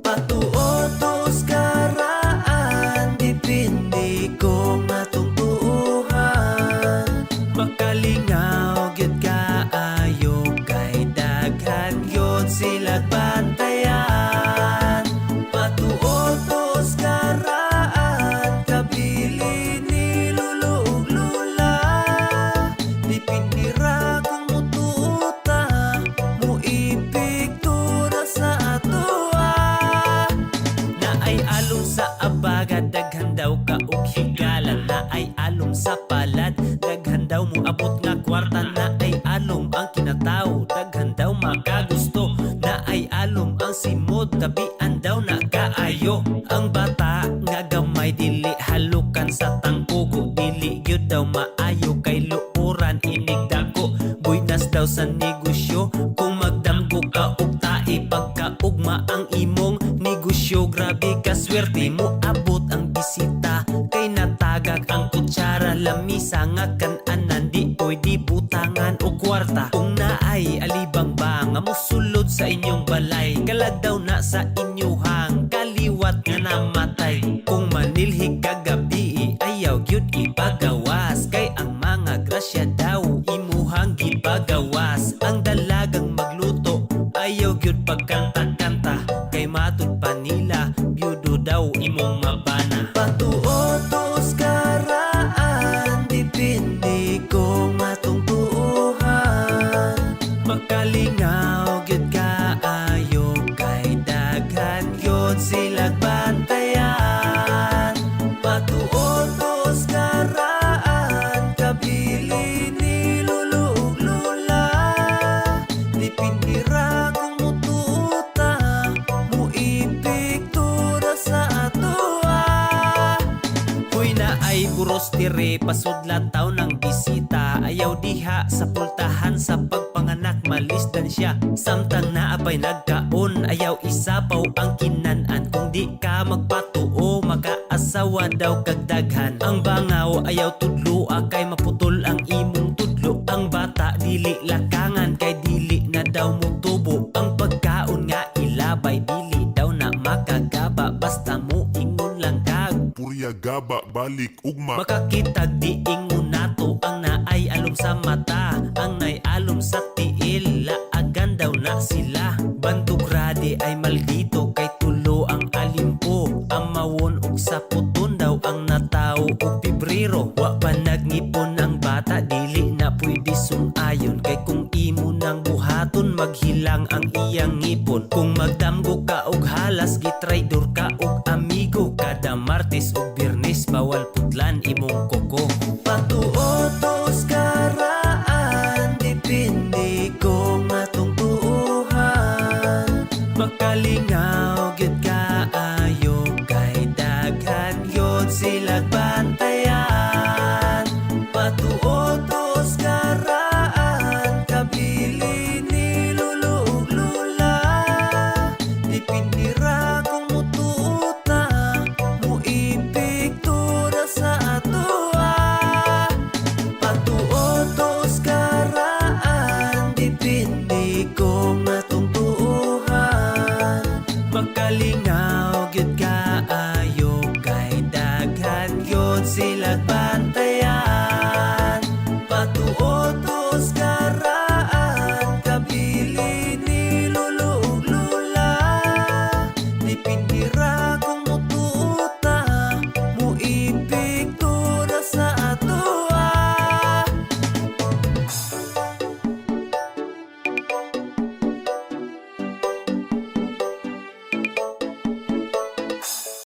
Patuotos karaan, dipindi kong natungtuhan. Makalingaw gyud kaayo, kay daghan gyud sila bantayan. Patuotos karaan, kabili ni lulo ug lula. Dipindi ra kung mutuota, muipigtura sa atoa. Na ay alom sa abaga, daghan daw ka og higalan. Na ay alom sa palad, daghan daw mo abot nga kwarta. Na ay alom ang kinataw, daghan daw makagusto. Na ay alom ang simod, tabian daw na kaayo. Ang bata nga gamay, dili halukan sa tangkugo. Dili gyud daw maayo, kay luuran inig dako. Buinas daw sa negosyo, kung magdamgo ka og tae. Pagkaugma ang imong negosyo, grabe ka swerte mo abot ang bisita. Kay natagak ang kutsara, lamisa nga kan-anan. Di pwede butangan o kwarta. Kung naay alibang ba nga mosulod sa inyong balay, kalag daw na sa inyuhang kaliwat nga namatay. Kung manilhig kagabi, ayaw gyud ipagawas. Kay ang mga grasya daw imuhang gipagawas. Ang dalagang magluto, ayaw gyud pagkanta-kanta. Kay matud pa nila, byudo daw imong mabana. Patuotos karaan, dipindi kong matungtuhan. Makalingaw gyud kaayo, kay daghan gyud sila bantayan. Patuotos karaan, kabili ni lulo ug lula. Dipindi ra kung mutuota, muipigtura sa atoa. Huy na ay buros dire, pasudlan taw ng bisita. Ayaw diha sa pultahan, sa pagpanganak malisdan siya. Samtang naabay nagkaon, ayaw isapaw ang kinanan. Kung di ka magpatuo, makaasawa daw kagdaghan. Ang bangaw ayaw tudlo, kay maputol ang imong tudlo. Ang bata dili lakangan, kay dili na daw mutubo. Ang pagkaon nga ilabay, dili daw na makagaba. Basta mo ingon lang kag Purya gaba balik ugma. makakitag di ingon nato. Ang naay alom sa mata, ang naay alom sa tiil. Laagan daw na sila, bantugrade ay maldito. Kay tulo ang alimpo, amawon og sa puton daw ang natawo og Pebrero. Wa pa nagngipon ang bata, dili na pwede sumayon. Kay kung imo nang buhaton, maghilang ang iyang ngipon. Kung magdamgo ka og halas, gitraidor ka og amigo. Kada Martes ug Biyernes, bawal putlan imong koko. Patuotos karaan, dipindi kong matungtuhan. Makalingaw gyud kaayo, kay daghan gyud sila bantayan. Patuotos karaan, kabili ni lulo ug lula. Dipindi ra kung mutuota, muipigtura sa atoa. Patuotos karaan, dipindi kong matungtuhan. Makalingaw gyud kaayo, kay daghan gyud sila bantayan. Patuotos karaan, kabili ni lulo ug lula. Dipindi ra